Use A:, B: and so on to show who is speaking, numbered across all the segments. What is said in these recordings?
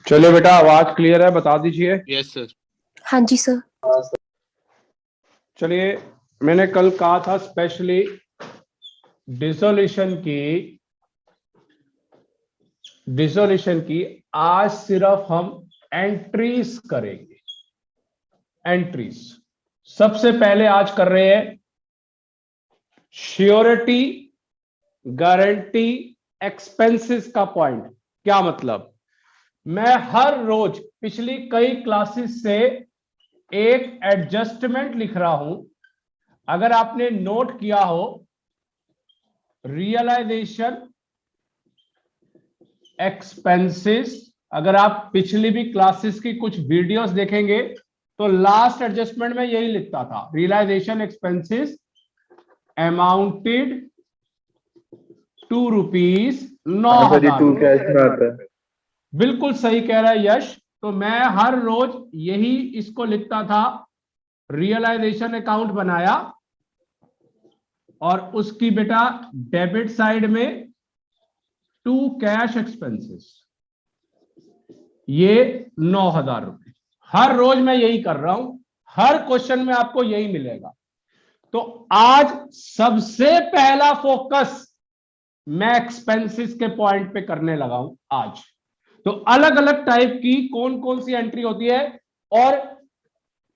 A: चलो बेटा, आवाज क्लियर है, बता दीजिए।
B: Yes sir.
C: हाँ जी सर।
A: चलिए, मैंने कल कहा था स्पेशली डिसोल्यूशन की आज सिर्फ हम एंट्रीज करेंगे। एंट्रीज सबसे पहले आज कर रहे हैं श्योरिटी, गारंटी, एक्सपेंसेस का पॉइंट। क्या मतलब? मैं हर रोज पिछली कई क्लासेस से एक एडजस्टमेंट लिख रहा हूं। अगर आपने नोट किया हो, रियलाइजेशन, एक्सपेंसेस, अगर आप पिछली भी क्लासेस की कुछ वीडियोस देखेंगे तो लास्ट एडजस्टमेंट में यही लिखता था, रियलाइजेशन एक्सपेंसेस अमाउंटेड टू ₹9,000। बिल्कुल सही कह रहा है यश। तो मैं हर रोज यही इसको लिखता था, रियलाइजेशन अकाउंट बनाया और उसकी बेटा डेबिट साइड में टू कैश एक्सपेंसेस, ये ₹9,000। हर रोज मैं यही कर रहा हूं, हर क्वेश्चन में आपको यही मिलेगा। तो आज सबसे पहला फोकस मैं एक्सपेंसेस के पॉइंट पे करने लगा हूं आज। तो अलग अलग टाइप की कौन कौन सी एंट्री होती है, और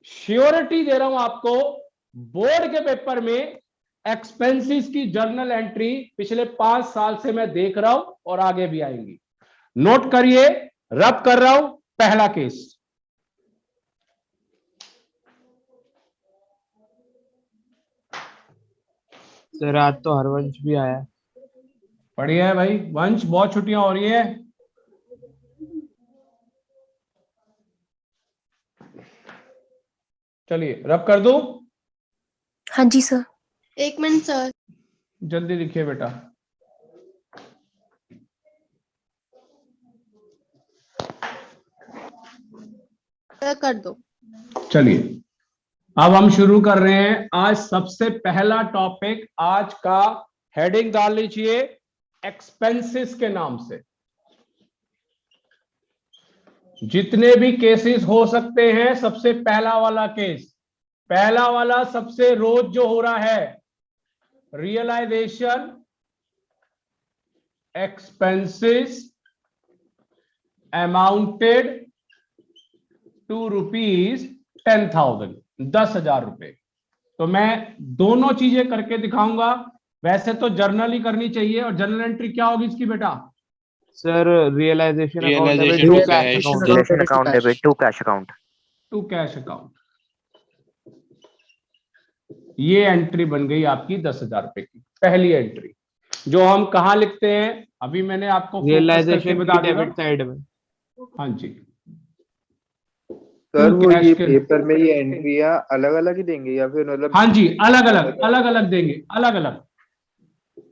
A: श्योरिटी दे रहा हूं आपको, बोर्ड के पेपर में एक्सपेंसेस की जर्नल एंट्री पिछले 5 साल से मैं देख रहा हूं और आगे भी आएंगी। नोट करिए, रब कर रहा हूं। पहला केस,
D: सर आज तो हरवंश भी आया।
A: बढ़िया है भाई वंश, बहुत छुट्टियां हो रही है। चलिए रब कर दूं।
C: हाँ जी सर।
E: 1 minute sir.
A: जल्दी लिखिए बेटा।
E: कर दो।
A: चलिए अब हम शुरू कर रहे हैं। आज सबसे पहला टॉपिक, आज का हेडिंग डाल लीजिए एक्सपेंसेस के नाम से। जितने भी केसेस हो सकते हैं, सबसे पहला वाला केस, पहला वाला सबसे रोज जो हो रहा है, रियलाइजेशन एक्सपेंसेस अमाउंटेड टू ₹10,000, ₹10,000। तो मैं दोनों चीजें करके दिखाऊंगा। वैसे तो जर्नल ही करनी चाहिए, और जर्नल एंट्री क्या होगी इसकी बेटा?
D: Sir realisation
B: Realization to
F: account debit to cash account.
A: To cash account. ये एंट्री बन गई आपकी ₹10,000 की पहली एंट्री, जो हम कहां लिखते हैं अभी मैंने आपको
D: रियलाइजेशन
A: बता
D: की डेबिट साइड में।
A: हाँ जी
F: सर
A: टू
F: वो
A: कैश
F: ये
A: के,
F: पेपर में ये एंट्रियां अलग अलग ही देंगे या फिर मतलब?
A: हाँ जी अलग अलग देंगे,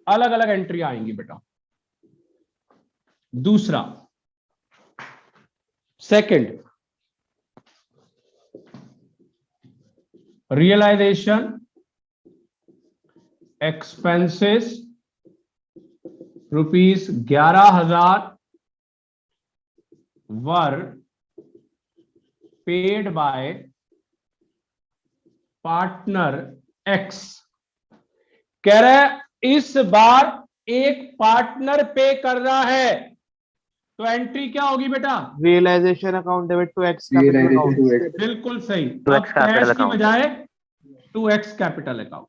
A: अलग अलग एंट्री आएंगी बेटा। दूसरा, second, realisation expenses ₹11,000 were paid by partner X. कह रहा है इस बार एक पार्टनर पे कर रहा है, तो एंट्री क्या होगी बेटा?
D: Realisation account debit to ex capital account.
A: बिल्कुल सही।
F: टू
A: अब
F: एक्स कैपिटल
A: कैश की
F: अकाउंट।
A: बजाय टू एक्स कैपिटल अकाउंट।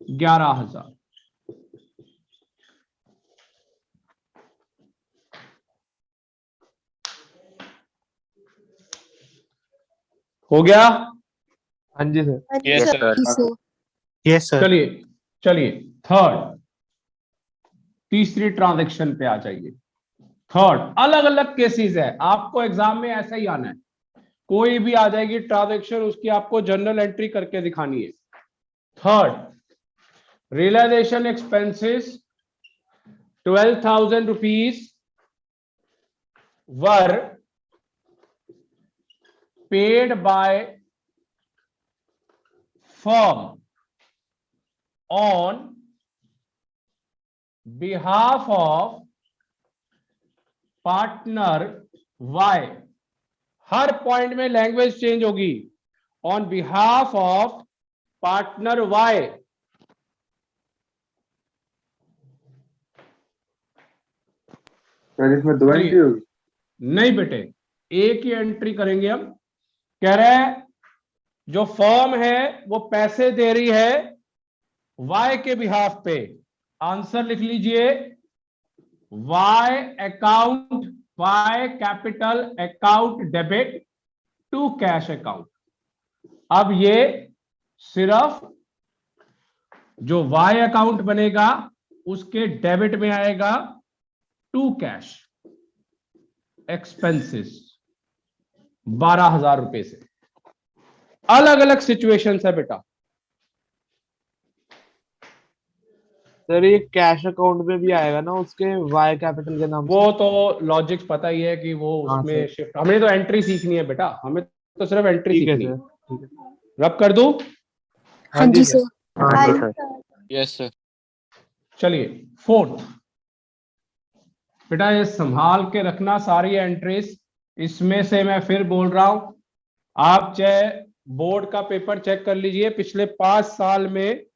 A: 11,000। हो गया?
D: हाँ जी sir.
B: Yes sir.
C: Yes sir.
A: चलिए चलिए, थर्ड, तीसरी ट्रांजैक्शन पे आ जाइए। थर्ड, अलग अलग केसेस है, आपको एग्जाम में ऐसा ही आना है। कोई भी आ जाएगी ट्रांजैक्शन, उसकी आपको जर्नल एंट्री करके दिखानी है। Third, realisation expenses ₹12,000 were paid by firm on behalf of partner Y, हर पॉइंट में लैंग्वेज चेंज होगी, on behalf of partner Y.
F: Sir इसमें दो एंट्री होगी?
A: नहीं बेटे, एक ही एंट्री करेंगे हम। कह रहे हैं जो फर्म है वो पैसे दे रही है वाई के बिहाफ पे। आंसर लिख लीजिए, Y account, Y capital account debit to cash account. अब ये सिर्फ जो वाई अकाउंट बनेगा उसके डेबिट में आएगा टू कैश एक्सपेंसेस 12,000 रुपए से। अलग अलग सिचुएशंस है बेटा।
D: सर ये कैश अकाउंट में भी आएगा ना उसके वाई कैपिटल के नाम से?
A: वो तो लॉजिक पता ही है कि वो
D: हाँ
A: उसमें
D: सर।
A: शिफ्ट, हमने तो एंट्री सीखनी है बेटा, हमें तो सिर्फ एंट्री
D: ठीक है
A: सीखनी है।
D: सर, ठीक है।
A: रब कर दूं?
C: हाँ जी सर।
F: हाँ जी सर।
B: Yes sir.
A: चलिए फोर्थ, बेटा ये संभाल के रखना सारी एंट्रीज। इसमें से मैं फिर बोल रहा हूं, आप चाहे बोर्ड का पेपर चेक कर लीजिए, पिछले 5 साल में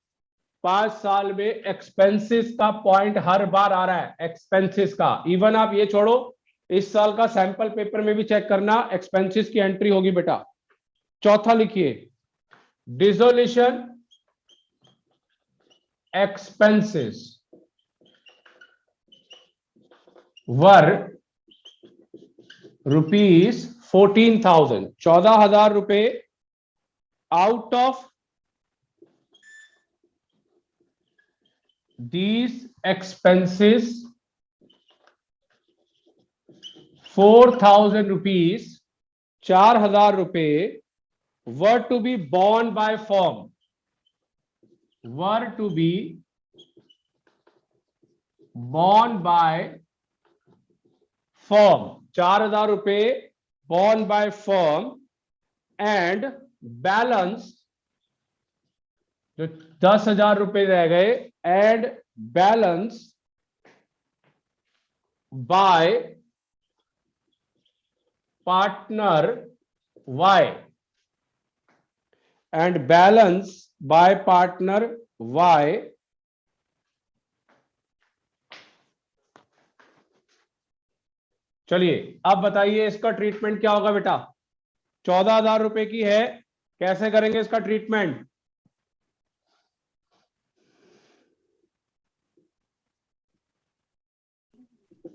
A: एक्सपेंसेस का पॉइंट हर बार आ रहा है, एक्सपेंसेस का। इवन आप ये छोड़ो, इस साल का सैंपल पेपर में भी चेक करना, एक्सपेंसेस की एंट्री होगी बेटा। चौथा लिखिए, डिसोल्यूशन एक्सपेंसेस वर ₹14,000, 14,000 रुपए out of these expenses 4,000 rupees, 4,000 रुपए were to be borne by firm, were to be borne by firm, 4,000 रुपए borne by firm, and balance जो 10,000 रुपए रह गए, and balance by partner Y, and balance by partner Y चलिए अब बताइए इसका ट्रीटमेंट क्या होगा बेटा। 14,000 रुपए की है, कैसे करेंगे इसका ट्रीटमेंट?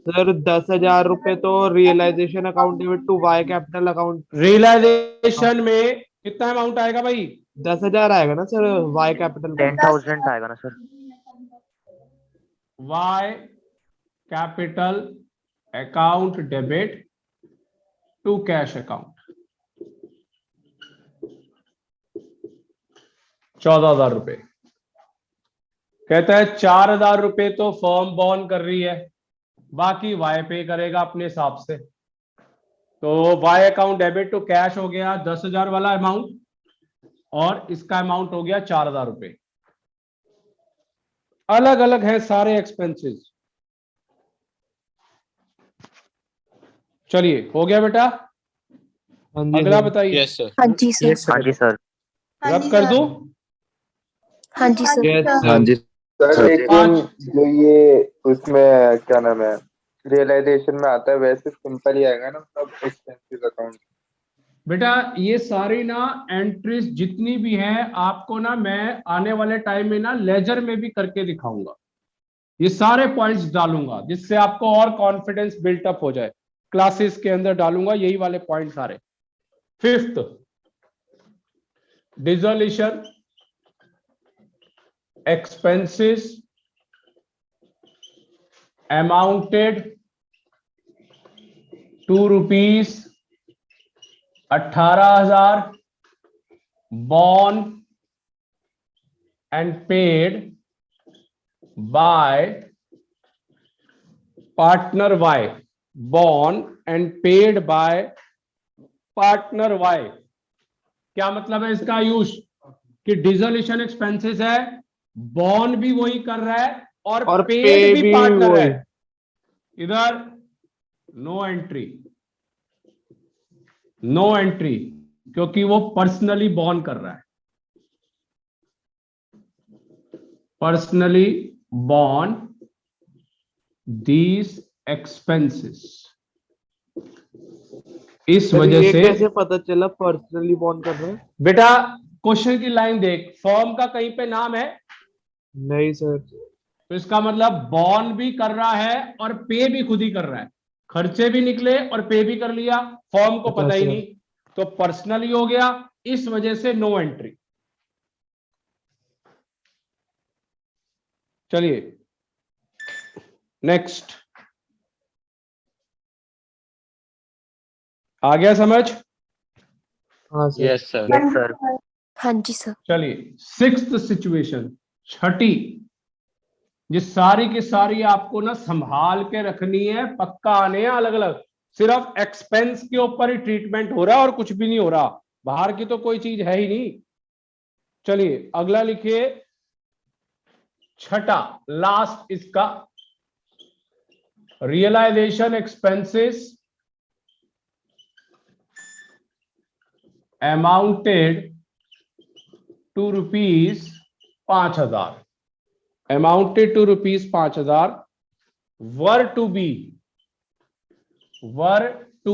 D: सर 10,000 रुपए तो realisation account debit to Y capital account.
A: Realisation में कितना अमाउंट आएगा भाई?
D: 10,000 आएगा ना सर वाई कैपिटल?
F: 10,000 आएगा ना sir?
A: Y capital account debit to cash account 14,000 रुपए। कहता है 4,000 रुपए तो फर्म बॉर्न कर रही है, बाकी वाई पे करेगा अपने हिसाब से। तो Y account debit to cash हो गया 10,000 वाला अमाउंट, और इसका अमाउंट हो गया 4,000 रुपए। अलग अलग है सारे एक्सपेंसेस। चलिए हो गया बेटा,
D: हाँ जी
A: अगला
D: सर।
A: बताइए।
B: Yes sir.
C: हाँ जी सर।
F: हाँ जी सर।
E: हाँ
A: रब
E: जी
A: कर
E: सर।
A: दूं?
C: हाँ जी सर।
D: यस
B: हाँ
D: सर।
B: जी
F: सर लेकिन जो ये उसमें क्या नाम है रियलाइजेशन में आता है वैसे सिंपल ही आएगा ना, मतलब एक्सपेंसेस अकाउंट।
A: बेटा ये सारी ना एंट्रीज जितनी भी हैं आपको ना मैं आने वाले टाइम में ना लेजर में भी करके दिखाऊंगा, ये सारे पॉइंट्स डालूंगा जिससे आपको और कॉन्फिडेंस बिल्टअप हो जाए। क्लासेस के अंदर डालूंगा यही वाले पॉइंट सारे। Fifth, dissolution expenses amounted to ₹18,000 borne and paid by partner Y, borne and paid by partner Y। क्या मतलब है इसका आयुष? कि डिसोल्यूशन एक्सपेंसेस है, बॉन्ड भी वही कर रहा है और
D: पे
A: पेड भी
D: भी
A: पार्टनर
D: वही।
A: है, इधर नो एंट्री, नो एंट्री, क्योंकि वो पर्सनली बॉर्न कर रहा है, पर्सनली बॉर्न दीज एक्सपेंसेस। इस
D: सर
A: वजह
D: ये
A: से
D: कैसे पता चला पर्सनली बॉन्ड कर रहा है?
A: बेटा क्वेश्चन की लाइन देख, फर्म का कहीं पे नाम है,
D: नहीं सर।
A: तो इसका मतलब बॉर्न भी कर रहा है और पे भी खुद ही कर रहा है, खर्चे भी निकले और पे भी कर लिया, फर्म को
D: अच्छा
A: पता ही
D: सर।
A: नहीं, तो पर्सनली हो गया, इस वजह से नो एंट्री। चलिए नेक्स्ट, आ गया समझ?
D: हाँ सर।
B: Yes sir.
C: हाँ जी सर।
A: चलिए सिक्स्थ सिचुएशन, छठी, ये सारी की सारी आपको ना संभाल के रखनी है, पक्का आने हैं अलग अलग, सिर्फ एक्सपेंस के ऊपर ही ट्रीटमेंट हो रहा है और कुछ भी नहीं हो रहा, बाहर की तो कोई चीज है ही नहीं। चलिए अगला लिखिए, छठा लास्ट इसका, realisation expenses amounted to ₹5,000, amounted to ₹5,000 were to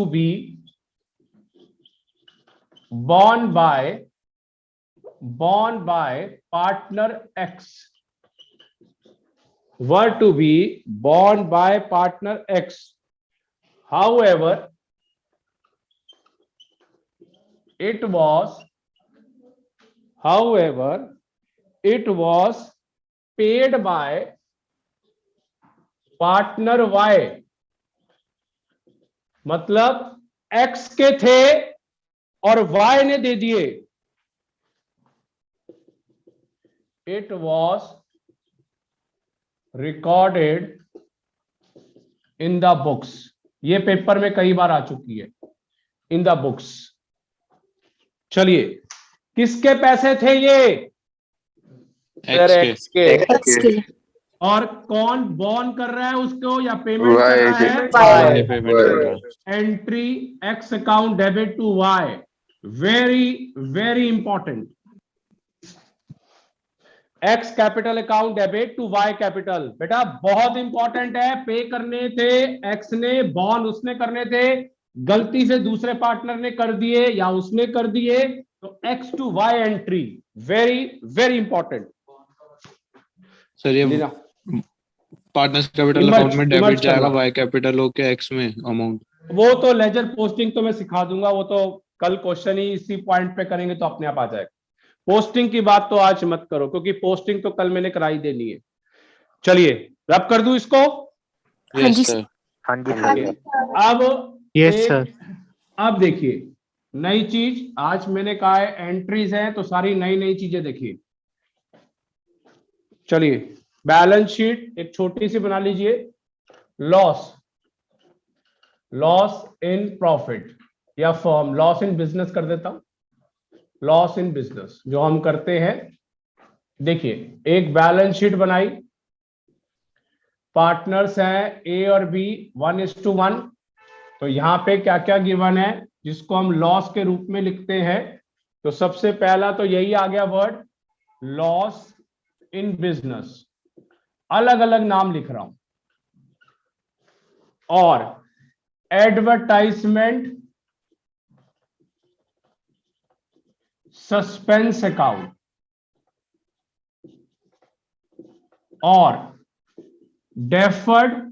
A: be borne by partner X, were to be borne by partner X. However, it was paid by partner Y, मतलब X के थे और Y ने दे दिए। It was recorded in the books, ये paper में कई बार आ चुकी है, in the books। चलिए किसके पैसे थे ये?
B: एक्स के।
C: एक्स के।
A: और कौन बॉर्न कर रहा है उसको या पेमेंट कर
F: वाई
A: रहा है?
B: वाई पेमेंट कर रहा है।
A: Entry X account debit to Y, very very important. X capital account debit to Y capital, बेटा बहुत इंपॉर्टेंट है, पे करने थे एक्स ने, बॉन्ड उसने करने थे, गलती से दूसरे पार्टनर ने कर दिए या उसने कर दिए, तो X to Y entry, very very important.
B: Sir ये पार्टनर्स कैपिटल अकाउंट में डेबिट जाएगा वाई कैपिटल होके एक्स में अमाउंट।
A: वो तो लेजर पोस्टिंग तो मैं सिखा दूंगा, वो तो कल क्वेश्चन ही इसी पॉइंट पे करेंगे तो अपने आप आ जाएगा। पोस्टिंग की बात तो आज मत करो क्योंकि पोस्टिंग तो कल मैंने कराई देनी है। चलिए रब कर दूं इसको।
C: हाँ जी
B: यस सर।
G: हाँ जी सर।
A: अब
G: यस सर।
A: अब देखिए नई चीज, आज मैंने कहा है एंट्रीज हैं तो सारी नई नई चीजें देखिए। चलिए बैलेंस शीट एक छोटी सी बना लीजिए, लॉस इन प्रॉफिट या फॉर्म लॉस इन बिजनेस कर देता हूं, लॉस इन बिजनेस जो हम करते हैं। देखिए एक बैलेंस शीट बनाई, पार्टनर्स हैं ए और बी 1:1, तो यहां पे क्या क्या गिवन है जिसको हम लॉस के रूप में लिखते हैं, तो सबसे पहला तो यही आ गया वर्ड, लॉस इन बिजनेस, अलग अलग नाम लिख रहा हूं, और एडवर्टाइजमेंट सस्पेंस अकाउंट और deferred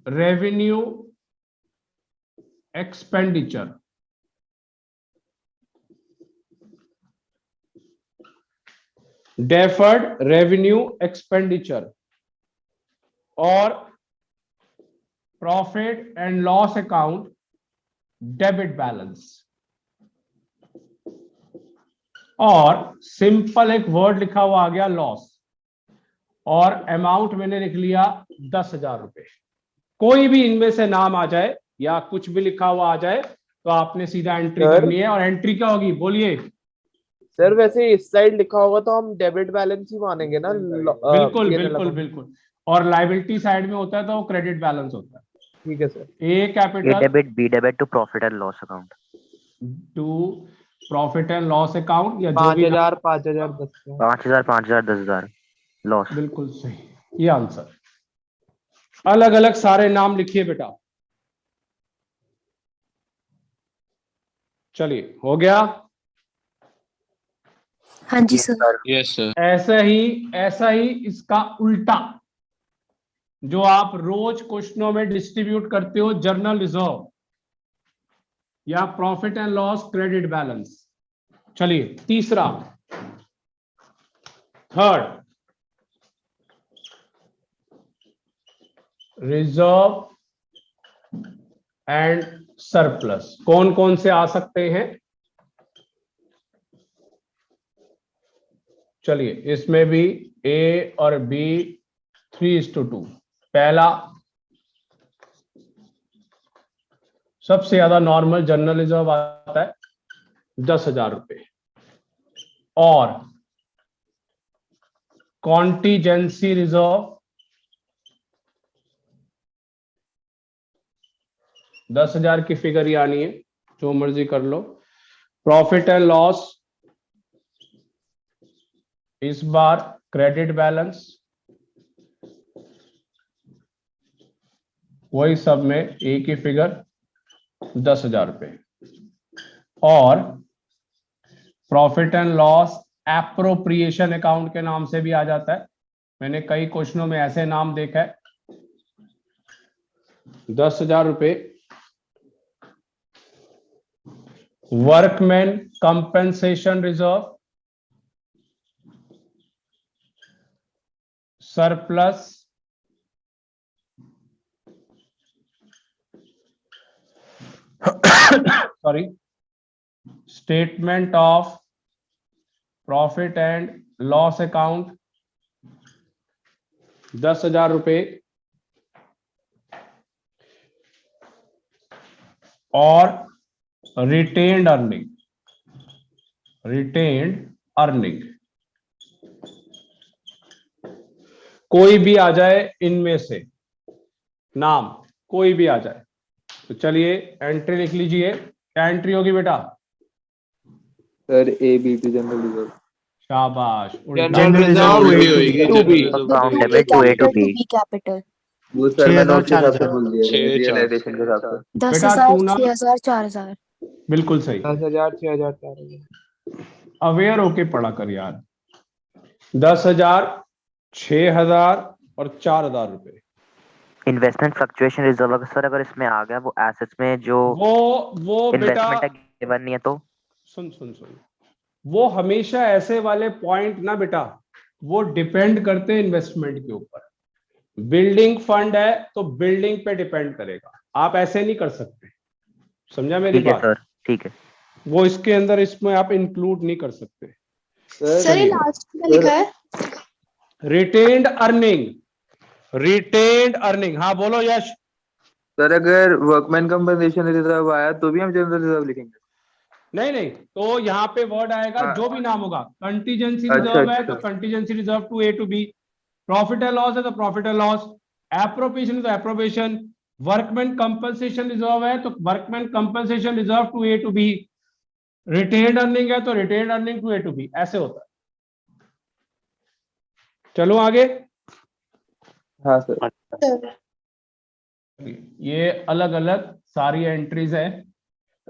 A: revenue expenditure. Deferred revenue expenditure और profit and loss account debit balance, और सिंपल एक वर्ड लिखा हुआ आ गया लॉस, और अमाउंट मैंने लिख लिया 10,000 रुपए। कोई भी इनमें से नाम आ जाए या कुछ भी लिखा हुआ आ जाए तो आपने सीधा एंट्री करनी है, और एंट्री क्या होगी बोलिए?
D: सर वैसे इस साइड लिखा होगा तो हम डेबिट बैलेंस ही मानेंगे ना
A: बिल्कुल
D: P&L
A: बिल्कुल
D: account।
A: बिल्कुल। और लाइबिलिटी साइड में होता है तो वो क्रेडिट बैलेंस होता है।
D: ठीक है sir.
A: A
G: A
A: capital
G: debit, B debit to profit and loss account.
A: To profit and loss account या जो
D: 5,000
A: भी
D: 5,000 10,000।
G: 5,000, 5,000, 10,000 loss.
A: बिल्कुल सही ये आंसर। अलग अलग सारे नाम लिखिए बेटा। चलिए हो गया।
C: हाँ जी
G: Yes,
C: sir.
G: sir.
B: Yes sir.
A: ऐसा ही इसका उल्टा जो आप रोज क्वेश्चनों में डिस्ट्रीब्यूट करते हो, जर्नल रिजर्व या profit and loss credit balance. चलिए तीसरा, थर्ड, रिजर्व एंड सरप्लस। कौन कौन से आ सकते हैं? चलिए इसमें भी ए और बी 3:2। पहला सबसे ज्यादा नॉर्मल जनरल रिजर्व आता है 10,000 रुपए, और कॉन्टीजेंसी रिजर्व 10,000 की फिगर ही आनी है, जो मर्जी कर लो। प्रॉफिट एंड लॉस इस बार क्रेडिट बैलेंस, वही सब में एक ही फिगर 10,000 रुपए। और profit and loss appropriation account के नाम से भी आ जाता है। मैंने कई क्वेश्चनों में ऐसे नाम देखा है। 10,000 रुपए workman compensation reserve, surplus, sorry, statement of profit and loss account 10,000 रुपए, और रिटेन्ड अर्निंग, कोई भी आ जाए इनमें से नाम, कोई भी आ जाए। तो चलिए एंट्री लिख लीजिए। क्या एंट्री होगी बेटा?
F: Sir A B T general reserve.
A: शाबाश, उल्टा।
D: जनरल रिजर्व
B: वही होगी,
D: to B.
B: General
G: Account
B: reserve
G: debit to A to B.
C: B capital।
F: वो सर मैं नोट के हिसाब से
B: 6,000,
F: बोल दिया,
B: 6,000।
F: रियलाइजेशन के हिसाब से।
C: 10,000,
A: तू ना-
C: 6,000, 4,000।
A: बिल्कुल सही।
D: 10,000 6,000 4,000।
A: अवेयर होके पढ़ा कर यार। 10,000, 6,000 और 4,000 रुपए।
G: Investment fluctuation reserve अगर सर अगर इसमें आ गया वो assets में जो
A: वो बेटा
G: investment है given नहीं है तो
A: सुन, वो हमेशा ऐसे वाले पॉइंट ना बेटा, वो डिपेंड करते हैं इन्वेस्टमेंट के ऊपर। बिल्डिंग फंड है तो बिल्डिंग पे डिपेंड करेगा, आप ऐसे नहीं कर सकते। समझा मेरी
G: ठीक है
A: बात?
G: सर, ठीक है।
A: वो इसके अंदर, इसमें आप इंक्लूड नहीं कर सकते।
E: सर ये लास्ट में लिखा है।
A: रिटेन्ड अर्निंग, हाँ बोलो यश।
F: सर अगर वर्कमैन कंपनसेशन रिजर्व आया तो भी हम जनरल रिजर्व लिखेंगे?
A: नहीं, तो यहाँ पे वर्ड आएगा
F: हाँ।
A: जो भी नाम होगा। कंटीजेंसी
F: अच्छा,
A: रिजर्व है
F: अच्छा।
A: तो contingency reserve to A to B, profit and loss है तो प्रॉफिट एंड लॉस, एप्रोप्रिएशन है तो एप्रोप्रिएशन, वर्कमैन कंपनसेशन रिजर्व है तो workman compensation reserve to A to B, retained earning है तो retained earning to A to B, ऐसे होता है। चलो आगे।
F: हाँ सर।
E: सर
A: ये अलग अलग सारी एंट्रीज है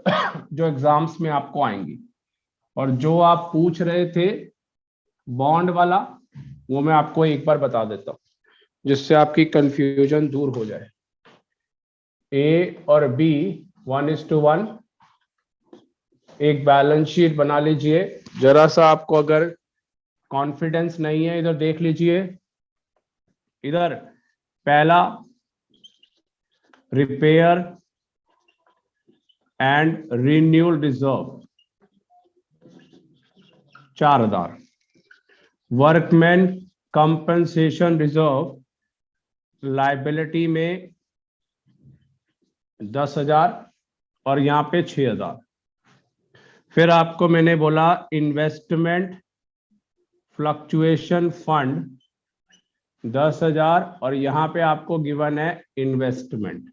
A: जो एग्जाम्स में आपको आएंगी। और जो आप पूछ रहे थे बॉन्ड वाला, वो मैं आपको एक बार बता देता हूं जिससे आपकी कंफ्यूजन दूर हो जाए। ए और बी 1:1 एक बैलेंस शीट बना लीजिए। जरा सा आपको अगर कॉन्फिडेंस नहीं है, इधर देख लीजिए। इधर पहला repair and renewal reserve 4,000, workman compensation reserve liability में 10,000 और यहां पे 6,000। फिर आपको मैंने बोला इन्वेस्टमेंट फ्लक्चुएशन फंड 10,000 और यहां पे आपको गिवन है इन्वेस्टमेंट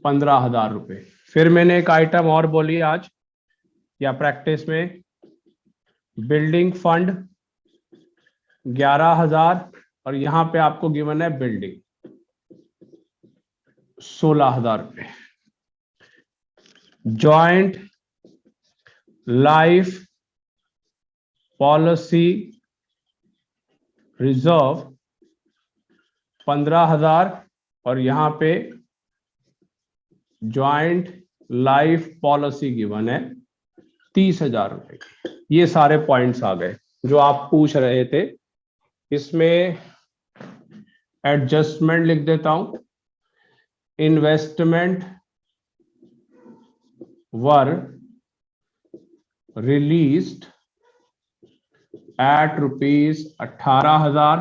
A: 15,000 रुपए। फिर मैंने एक आइटम और बोली आज या प्रैक्टिस में, बिल्डिंग फंड 11,000 और यहां पे आपको गिवन है बिल्डिंग 16,000 रुपए। जॉइंट लाइफ पॉलिसी रिजर्व 15,000 और यहां पे जॉइंट लाइफ पॉलिसी गिवन है 30,000 रुपए। ये सारे पॉइंट्स आ गए जो आप पूछ रहे थे। इसमें एडजस्टमेंट लिख देता हूं, investment were released at ₹18,000,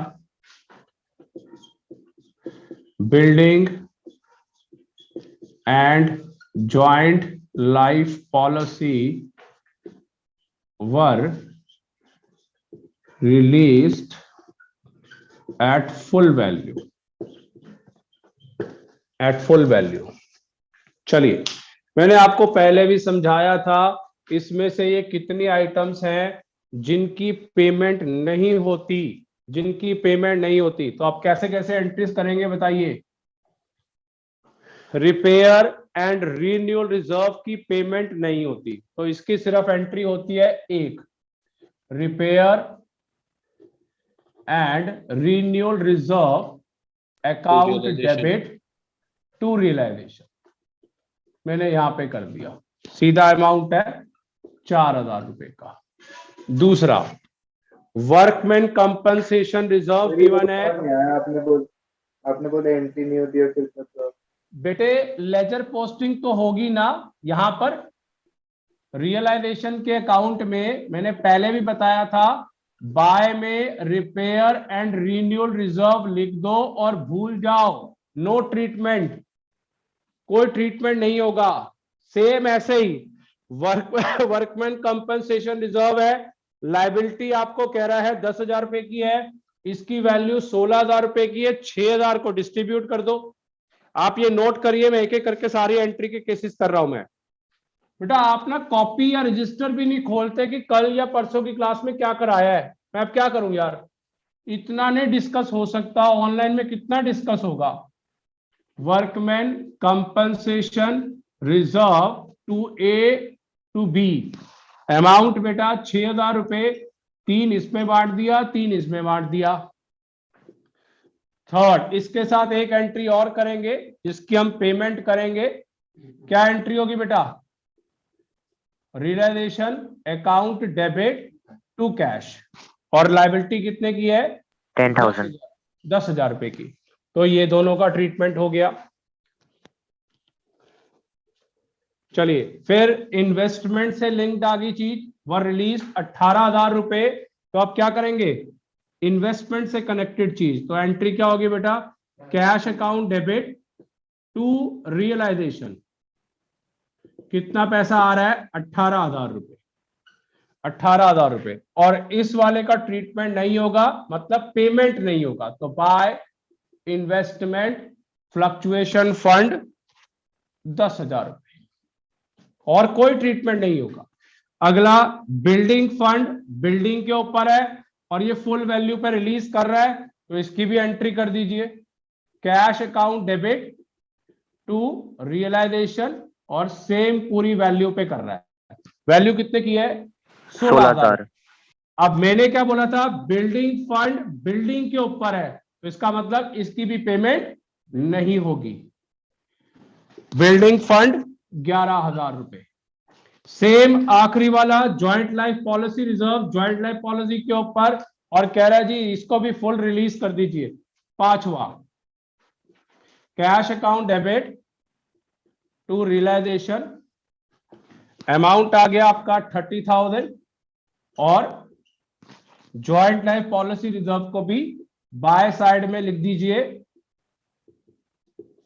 A: building and joint life policy were released at full value, at full value। चलिए, मैंने आपको पहले भी समझाया था इसमें से ये कितनी आइटम्स हैं जिनकी पेमेंट नहीं होती, जिनकी पेमेंट नहीं होती। तो आप कैसे कैसे एंट्रीज करेंगे बताइए। रिपेयर एंड रीन्यूअल रिजर्व की पेमेंट नहीं होती तो इसकी सिर्फ एंट्री होती है एक, repair and renewal reserve account debit to realisation. मैंने यहां पे कर दिया, सीधा अमाउंट है 4,000 रुपए का। दूसरा, वर्कमैन कंपनसेशन रिजर्व गिवन है।
F: आपने बोला एंट्री नहीं होती है फिर मतलब
A: बेटे लेजर पोस्टिंग तो होगी ना। यहां पर रियलाइजेशन के अकाउंट में मैंने पहले भी बताया था, बाय में रिपेयर एंड रिन्यूअल रिजर्व लिख दो और भूल जाओ, नो ट्रीटमेंट, कोई ट्रीटमेंट नहीं होगा। सेम ऐसे ही वर्कमैन कंपनसेशन रिजर्व है, लाइबिलिटी आपको कह रहा है 10,000 रुपए की है, इसकी वैल्यू 16,000 रुपए की है, 6,000 को डिस्ट्रीब्यूट कर दो। आप ये नोट करिए, मैं एक एक करके सारी एंट्री के केसेस कर रहा हूं। मैं बेटा आप ना कॉपी या रजिस्टर भी नहीं खोलते कि कल या परसों की क्लास में क्या कराया है। मैं अब क्या करूं यार, इतना नहीं डिस्कस हो सकता, ऑनलाइन में कितना डिस्कस होगा। Workman compensation reserve to A to B, amount बेटा 6,000 रुपए, 3 इसमें बांट दिया, 3 इसमें बांट दिया। थर्ड, इसके साथ एक एंट्री और करेंगे जिसकी हम पेमेंट करेंगे। क्या एंट्री होगी बेटा, realisation account debit to cash, और लाइबिलिटी कितने की है
G: 10,000।
A: 10,000 रुपए की। तो ये दोनों का ट्रीटमेंट हो गया। चलिए, फिर इन्वेस्टमेंट से लिंक्ड आ गई चीज, वर रिलीज 18,000 रुपए। तो आप क्या करेंगे, इन्वेस्टमेंट से कनेक्टेड चीज, तो एंट्री क्या होगी बेटा, cash account debit to realisation. कितना पैसा आ रहा है 18,000 रुपए, 18,000 रुपए। और इस वाले का ट्रीटमेंट नहीं होगा, मतलब पेमेंट नहीं होगा। तो बाय इन्वेस्टमेंट फ्लक्चुएशन फंड 10,000 रुपए, और कोई ट्रीटमेंट नहीं होगा। अगला बिल्डिंग फंड, बिल्डिंग के ऊपर है और ये फुल वैल्यू पे रिलीज कर रहा है, तो इसकी भी एंट्री कर दीजिए, cash account debit to realisation, और सेम पूरी वैल्यू पे कर रहा है। वैल्यू कितने की है 16,000। अब मैंने क्या बोला था, बिल्डिंग फंड बिल्डिंग के ऊपर है, तो इसका मतलब इसकी भी पेमेंट नहीं होगी। बिल्डिंग फंड 11,000 रुपए। सेम आखिरी वाला joint life policy reserve, joint life policy के ऊपर, और कह रहा है जी इसको भी फुल रिलीज कर दीजिए। पांचवा, cash account debit to realisation, amount आ गया आपका 30,000, और ज्वाइंट लाइफ पॉलिसी रिजर्व को भी बाय साइड में लिख दीजिए,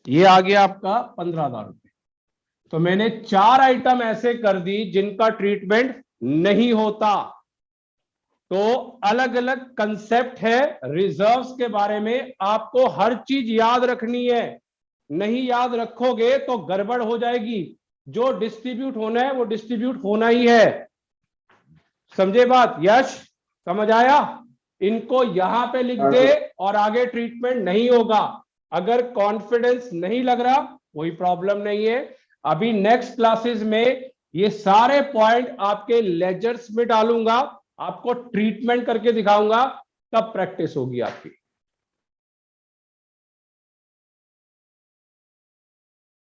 A: ये आ गया आपका 15,000 रुपए। तो मैंने 4 आइटम ऐसे कर दी जिनका ट्रीटमेंट नहीं होता। तो अलग अलग कंसेप्ट है रिजर्व्स के बारे में, आपको हर चीज याद रखनी है। नहीं याद रखोगे तो गड़बड़ हो जाएगी। जो डिस्ट्रीब्यूट होना है वो डिस्ट्रीब्यूट होना ही है। समझे बात? यश समझ आया? इनको यहां पे लिख दे और आगे ट्रीटमेंट नहीं होगा। अगर कॉन्फिडेंस नहीं लग रहा कोई प्रॉब्लम नहीं है। अभी नेक्स्ट क्लासेस में ये सारे पॉइंट आपके लेजर्स में डालूंगा, आपको ट्रीटमेंट करके दिखाऊंगा, तब प्रैक्टिस होगी आपकी।